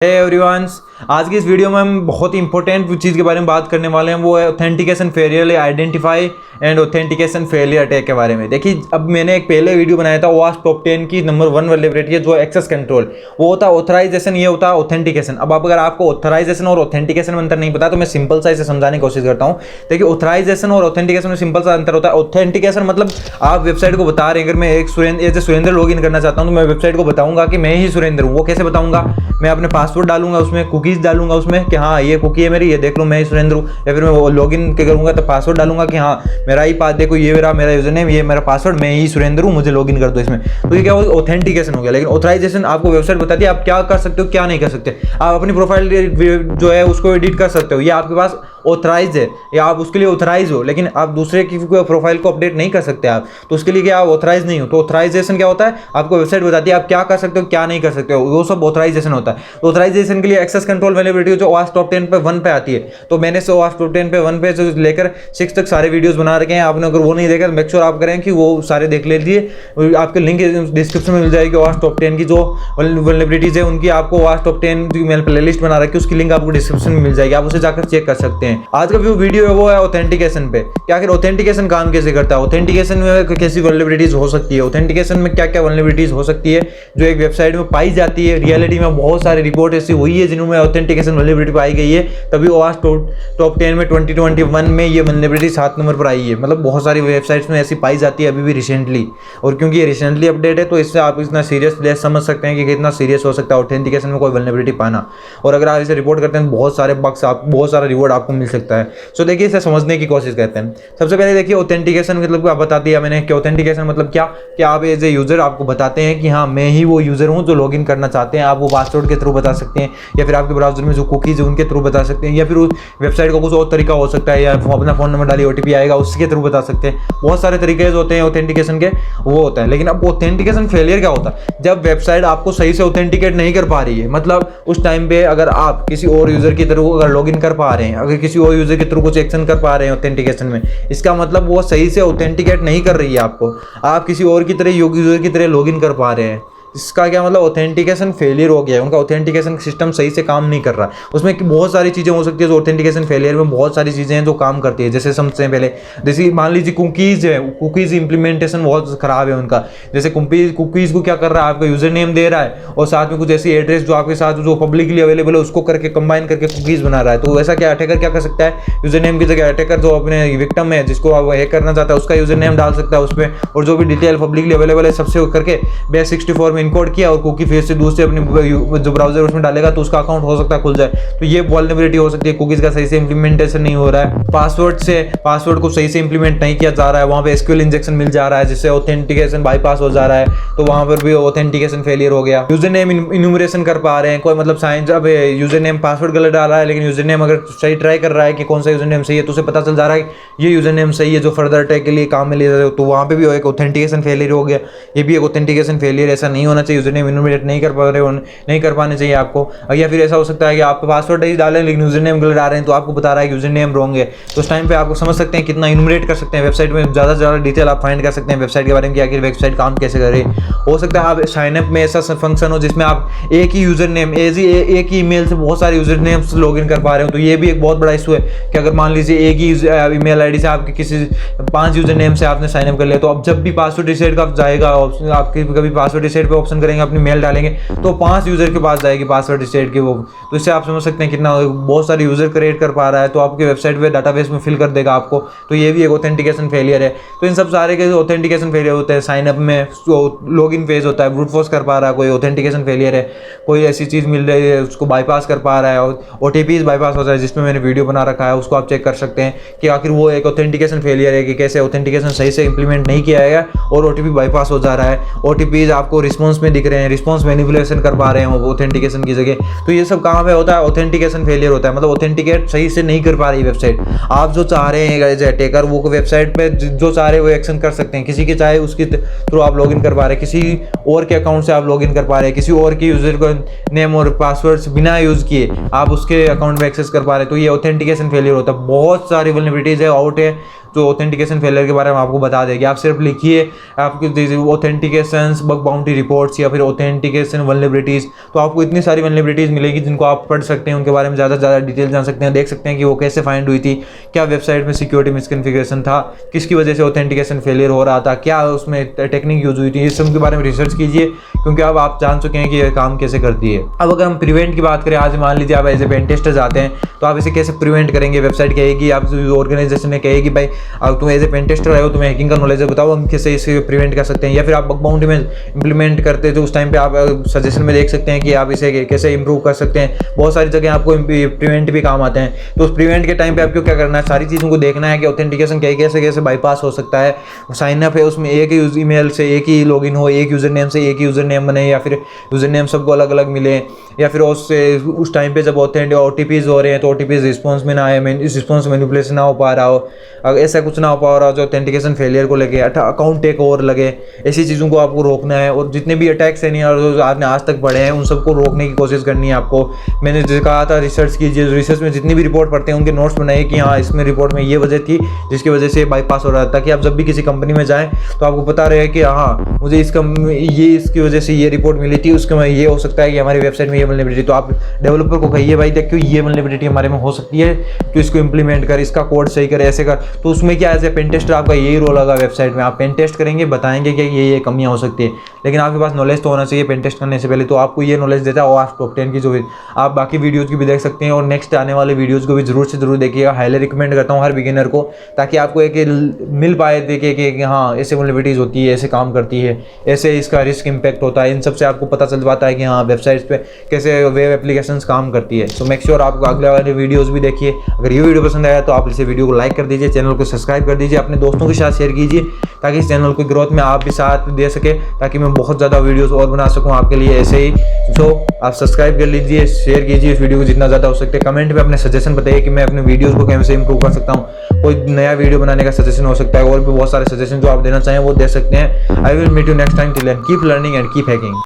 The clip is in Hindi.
हे एवरीवन्स, आज की इस वीडियो में हम बहुत ही इंपॉर्टेंट चीज़ के बारे में बात करने वाले हैं। वो है authentication failure, identify and authentication failure attack के बारे में। देखिए, अब मैंने एक पहले वीडियो बनाया था ओवास्प टॉप 10 की नंबर 1 वल्नरेबिलिटी है जो एक्सेस कंट्रोल, वो होता है ऑथराइजेशन, ये होता है ऑथेंटिकेशन। अब अगर आपको ऑथराइजेशन और ऑथेंटिकेशन में अंतर नहीं पता तो मैं सिंपल सा इसे समझाने की कोशिश करता हूँ। देखिए, ऑथराइजेशन और ऑथेंटिकेशन में सिंपल सा अंतर होता है। ऑथेंटिकेशन मतलब आप वेबसाइट को बता रहे हैं, अगर मैं एक सुरेंद्र लॉगिन करना चाहता हूँ तो मैं वेबसाइट को बताऊंगा कि मैं ही सुरेंद्र हूँ। वो कैसे बताऊंगा? मैं अपने पासवर्ड डालूंगा, उसमें कुकीज़ डालूंगा उसमें कि हाँ ये कुकी है मेरी, ये देख लो मैं ही सुरेंद्र हूँ। या फिर मैं वो लॉगिन करूंगा तो पासवर्ड डालूंगा कि हाँ मेरा ही पास देखो, ये मेरा यूजर नेम, ये मेरा पासवर्ड, मैं ही सुरेंद्र हूँ, मुझे लॉगिन कर दो इसमें। तो ये क्या हो, ऑथेंटिकेशन हो गया। लेकिन ऑथराइजेशन आपको वेबसाइट बताती है आप क्या कर सकते हो क्या नहीं कर सकते। आप अपनी प्रोफाइल जो है उसको एडिट कर सकते हो, ये आपके पास ऑथराइज है या आप उसके लिए ऑथराइज हो, लेकिन आप दूसरे की प्रोफाइल को अपडेट नहीं कर सकते आप, तो उसके लिए क्या आप ऑथराइज नहीं हो। तो ऑथराइजेशन क्या होता है? आपको वेबसाइट बताती है आप क्या कर सकते हो क्या नहीं कर सकते हो, वो सब ऑथराइजेशन होता है। तो ऑथराइजेशन के लिए एक्सेस कंट्रोल अवेलेबिलिटी जो ओवास्प टॉप 10 पे 1 पे आती है, तो मैंने ओवास्प टॉप 10 पे 1 पे से लेकर 6 तक सारे वीडियोस बना रखे हैं। आपने अगर वो नहीं देखा तो मेक श्योर आप करें कि वो सारे देख लीजिए। आपके लिंक डिस्क्रिप्शन में मिल जाएगी। ओवास्प टॉप 10 की जो वल्नरेबिलिटीज है उनकी आपको ओवास्प टॉप 10 की मैंने प्लेलिस्ट बना रखी है, उसकी लिंक आपको डिस्क्रिप्शन में मिल जाएगी, आप उसे जाकर चेक कर सकते हैं। आज का जो वीडियो है वो है ऑथेंटिकेशन पे कि आखिर ऑथेंटिकेशन काम कैसे करता है, ऑथेंटिकेशन में कैसी वल्नरेबिलिटीज हो सकती है, ऑथेंटिकेशन में क्या क्या वल्नरेबिलिटीज हो सकती है जो एक वेबसाइट में पाई जाती है। रियलिटी में बहुत सारी रिपोर्ट ऐसी हुई है जिनमें ऑथेंटिकेशन वल्नरेबिलिटी पाई गई है, तभी ओवास्प टॉप 10 में 2021 में ये वल्नरेबिलिटी 7 नंबर पर आई है। मतलब बहुत सारी वेबसाइट्स में ऐसी पाई जाती है अभी भी रिसेंटली, और क्योंकि ये रिसेंटली अपडेट है तो इससे आप इतना सीरियस समझ सकते हैं कि कितना सीरियस हो सकता है ऑथेंटिकेशन में कोई वल्नरेबिलिटी पाना। और अगर आप इसे रिपोर्ट करते हैं तो बहुत सारे बग्स बहुत सारा रिवॉर्ड आपको मिल सकता है। सो देखिए, इसे समझने की कोशिश करते हैं। सबसे पहले देखिए ऑथेंटिकेशन मतलब क्या बता दिया मैंने कि ऑथेंटिकेशन मतलब क्या कि आप एज ए यूजर आपको बताते हैं कि हाँ मैं ही वो यूजर हूँ जो लॉगिन करना चाहते हैं। आप वो पासवर्ड के थ्रू बता सकते हैं, या फिर आपके ब्राउजर में जो कुकीज है उनके थ्रू बता सकते हैं, या फिर उस वेबसाइट का कुछ और तरीका हो सकता है, या अपना फोन नंबर डालिए OTP आएगा उसके थ्रू बता सकते हैं। बहुत सारे तरीके होते हैं ऑथेंटिकेशन के, वो होता है। लेकिन अब ऑथेंटिकेशन फेलियर क्या होता है? जब वेबसाइट आपको सही से ऑथेंटिकेट नहीं कर पा रही है, मतलब उस टाइम पे अगर आप किसी और यूजर की थ्रू अगर लॉगिन कर पा रहे हैं, अगर किसी और यूजर के थ्रू कुछ एक्शन कर पा रहे हैं ऑथेंटिकेशन में, इसका मतलब वो सही से ऑथेंटिकेट नहीं कर रही है आपको, आप किसी और की तरह यूजर की तरह लॉगिन कर पा रहे हैं। इसका क्या मतलब? ऑथेंटिकेशन फेलियर हो गया है, उनका ऑथेंटिकेशन सिस्टम सही से काम नहीं कर रहा। उसमें बहुत सारी चीज़ें हो सकती है। जो ऑथेंटिकेशन फेलियर में बहुत सारी चीज़ें हैं जो काम करती है। जैसे समझते हैं पहले, जैसे मान लीजिए कुकीज़ है, कुकीज़ इंप्लीमेंटेशन बहुत ख़राब है उनका। जैसे कुकीज़ को क्या कर रहा है, आपका यूजर नेम दे रहा है और साथ में कुछ ऐसी एड्रेस जो आपके साथ जो पब्लिकली अवेलेबल है उसको करके कंबाइन करके कुकीज़ बना रहा है। तो वैसा क्या अटैकर क्या कर सकता है? यूजर नेम की जगह अटैकर जो अपने विक्टिम है जिसको आप हैक करना चाहता है उसका यूजर नेम डाल सकता है उसमें, और जो भी डिटेल पब्लिकली अवेलेबल है सबसे करके बेस 64 में इनकोड किया और फेस से दूसरे अपनी जो ब्राउजर उसमें डालेगा तो उसका अकाउंट हो सकता है खुल जाए। तो ये वल्नरेबिलिटी हो सकती है। कुकीज का सही से इंप्लीमेंटेशन नहीं हो रहा है, पासवर्ड को सही से इंप्लीमेंट नहीं किया जा रहा है, वहां पे SQL इंजेक्शन मिल जा रहा है जिससे ऑथेंटिकेशन बाईपास हो जा रहा है, तो वहां पर भी ऑथेंटिकेशन फेलियर हो गया। यूजर नेम इन्यूमरेशन कर पा रहे हैं कोई, मतलब साइंस अब यूजर नेम पासवर्ड गलत डाल रहा है, लेकिन यूजर नेम अगर सही ट्राई कर रहा है कि कौन सा यूजर नेम सही है तो उसे पता चल जा रहा है कि ये यूजर नेम सही है जो फर्दर अटैक के लिए काम में ले जाते हो, तो वहां पे भी एक ऑथेंटिकेशन फेलियर हो गया। ये भी एक ऑथेंटिकेशन फेलियर, ऐसा नहीं होना चाहिए। यूजर नेम इन्यूमरेट नहीं कर पा रहे, नहीं कर पाने चाहिए आपको। या फिर ऐसा हो सकता है कि आप पासवर्ड ही डालें लेकिन यूजर नेम गलत डाल रहे हैं तो आपको बता रहा है कि यूजर नेम रॉन्ग है। तो उस टाइम पे आपको समझ सकते हैं कितना इन्यूमरेट कर सकते हैं वेबसाइट में, ज़्यादा से ज़्यादा डिटेल आप फाइंड कर सकते हैं वेबसाइट के बारे में कि आखिर वेबसाइट काम कैसे करे। हो सकता है आप साइनअप में ऐसा फंक्शन हो जिसमें आप एक ही यूजर नेम एक ही ईमेल से बहुत सारे यूजर नेम से लॉगिन कर पा रहे हो। तो ये भी एक बहुत बड़ा इशू है कि अगर मान लीजिए एक ही ईमेल आईडी से आपके किसी 5 यूजर नेम से आपने साइनअप कर लिया, तो अब जब भी पासवर्ड रिसेट का जाएगा आपके कभी पासवर्ड रिसेट पे ऑप्शन करेंगे अपनी मेल डालेंगे तो 5 यूजर के पास जाएगी पासवर्ड रिसेट की वो। तो इससे आप समझ सकते हैं कितना बहुत सारे यूजर क्रिएट कर पा रहा है, तो आपके वेबसाइट पे डाटाबेस में फिल कर देगा आपको। तो ये भी एक ऑथेंटिकेशन फेलियर है। तो इन सब सारे के ऑथेंटिकेशन फेलियर होते हैं। साइनअप में लॉगिन फेज होता है, ब्रूट फोर्स कर पा रहा है, कोई ऑथेंटिकेशन फेलियर है। कोई ऐसी चीज़ मिल रही है उसको बाईपास कर पा रहा है, और OTP बाईपास होता है जिसमें मैंने वीडियो बना रखा है, उसको आप चेक कर सकते हैं कि आखिर वो एक ऑथेंटिकेशन फेलियर है कि कैसे ऑथेंटिकेशन सही से इंप्लीमेंट नहीं किया है और OTP बाईपास हो जा रहा है। OTPs आपको रिस्पॉन्स में दिख रहे हैं, रिस्पॉन्स मैनिपुलेशन कर पा रहे हैं वो ऑथेंटिकेशन की जगह। तो ये सब कहाँ पे होता है? ऑथेंटिकेशन फेलियर होता है, मतलब ऑथेंटिकेट सही से नहीं कर पा रही वेबसाइट। आप जो चाह रहे हैं एज अटैकर वो वेबसाइट पे जो चाह रहे हैं वो एक्शन कर सकते हैं। किसी के चाहे उसके थ्रू आप लॉगिन कर पा रहे हैं, किसी और के अकाउंट से आप लॉगिन कर पा रहे हैं, किसी और के यूजर को नेम और पासवर्ड बिना यूज किए आप उसके अकाउंट में एक्सेस कर पा रहे हैं। तो ये ऑथेंटिकेशन फेलियर होता है। बहुत सारी वल्नरेबिलिटीज है, आउट है जो ऑथेंटिकेशन फेलियर के बारे में आपको बता देगी। आप सिर्फ लिखिए आपको ऑथेंटिकेशन बग बाउंटी रिपोर्ट्स या फिर ऑथेंटिकेशन वल्नरेबिलिटीज़, तो आपको इतनी सारी वल्नरेबिलिटीज़ मिलेगी जिनको आप पढ़ सकते हैं, उनके बारे में ज़्यादा से ज़्यादा डिटेल जान सकते हैं, देख सकते हैं कि वो कैसे फाइंड हुई थी, क्या वेबसाइट में सिक्योरिटी मिसकॉन्फ़िगरेशन था, किसकी वजह से ऑथेंटिकेशन फेलियर हो रहा था, क्या उसमें टेक्निक यूज हुई थी, इस सब के बारे में रिसर्च कीजिए, क्योंकि अब आप जान चुके हैं कि ये काम कैसे करती है। अब अगर हम प्रिवेंट की बात करें, आज मान लीजिए आप एज ए पेन टेस्टर जाते हैं, तो आप इसे कैसे प्रिवेंट करेंगे। वेबसाइट कहेगी, आप ऑर्गेनाइजेशन ने कहेगी भाई अब तुम एज ए पेन टेस्टर आए हो, तुम्हें हैकिंग का नॉलेज है, बताओ हम कैसे इसे प्रिवेंट कर सकते हैं। या फिर आप बग बाउंटी में इंप्लीमेंट करते तो उस टाइम पे आप सजेशन में देख सकते हैं कि आप इसे कैसे इंप्रूव कर सकते हैं। बहुत सारी जगह आपको प्रिवेंट भी काम आते हैं, तो उस प्रिवेंट के टाइम पे आपको क्या करना है, सारी चीज़ों को देखना है कि ऑथेंटिकेशन कैसे कैसे बाईपास हो सकता है। साइन अप है उसमें एक ही ईमेल से एक ही लॉगिन हो, एक यूज़र नेम से एक ही यूज़र नेम बने, या फिर यूज़र नेम सबको अलग अलग मिले, या फिर उस टाइम पे जब OTPs हो रहे हैं तो OTPs रिस्पॉन्स में ना आए, रिस्पॉन्स मैनिपुलेशन ना हो पा रहा हो, अगर ऐसा कुछ ना हो पा रहा हो जो ऑथेंटिकेशन फेलियर को लेके अकाउंट टेक ओवर लगे, ऐसी चीज़ों को आपको रोकना है। और जितने भी अटैक्स हैं और जो आपने आज तक पढ़े हैं उन सबको रोकने की कोशिश करनी है आपको। मैंने जो कहा था रिसर्च कीजिए, रिसर्च में जितनी भी रिपोर्ट पढ़ते हैं उनके नोट्स बनाइए कि हाँ इसमें रिपोर्ट में ये वजह थी जिसकी वजह से बाईपास हो रहा था, ताकि आप जब भी किसी कंपनी में जाएँ तो आपको पता रहे कि हाँ मुझे इसकी वजह से ये रिपोर्ट मिली थी, उसके में ये हो सकता है कि हमारी वेबसाइट में ये वल्नरेबिलिटी। तो आप डेवलपर को कहिए भाई देखिए ये वल्नरेबिलिटी हमारे में हो सकती है, तो इसको इंप्लीमेंट कर, इसका कोड सही कर, ऐसे कर। तो उसमें क्या एज ए पेन टेस्टर आपका यही रोल होगा वेबसाइट में, आप पेन टेस्ट करेंगे, बताएंगे कि ये कमियां हो सकती है, लेकिन आपके पास नॉलेज तो होना चाहिए पेन टेस्ट करने से पहले। तो आपको ये नॉलेज देता है OWASP टॉप 10 की, जो आप बाकी वीडियोज़ की भी देख सकते हैं, और नेक्स्ट आने वाले वीडियोज़ को भी जरूर से जरूर देखिएगा। हाईली रिकमेंड करता हूँ हर बिगिनर को, ताकि आपको एक मिल पाए देखे कि हाँ ऐसे वल्नरेबिलिटीज़ होती है, ऐसे काम करती है, ऐसे इसका रिस्क इम्पैक्ट होता है। इन सब से आपको पता चल पाता है कि हाँ वेबसाइट्स पे कैसे वेब एप्लीकेशंस काम करती है। सो मेक श्योर आप अगले वाले वीडियोज़ भी देखिए। अगर ये वीडियो पसंद आया तो आप इसे वीडियो को लाइक कर दीजिए, चैनल को सब्सक्राइब कर दीजिए, अपने दोस्तों के साथ शेयर कीजिए, ताकि इस चैनल की ग्रोथ में आप भी साथ दे सके, ताकि मैं बहुत ज़्यादा वीडियोस और बना सकूं आपके लिए ऐसे ही। तो आप सब्सक्राइब कर लीजिए, शेयर कीजिए इस वीडियो को जितना ज़्यादा हो सकता है। कमेंट में अपने सजेशन बताइए कि मैं अपने वीडियोज़ को कैसे इंप्रूव कर सकता हूँ। कोई नया वीडियो बनाने का सजेशन हो सकता है, और भी बहुत सारे सजेशन जो आप देना चाहें वो दे सकते हैं। I will meet you next time, till then keep learning and keep hacking.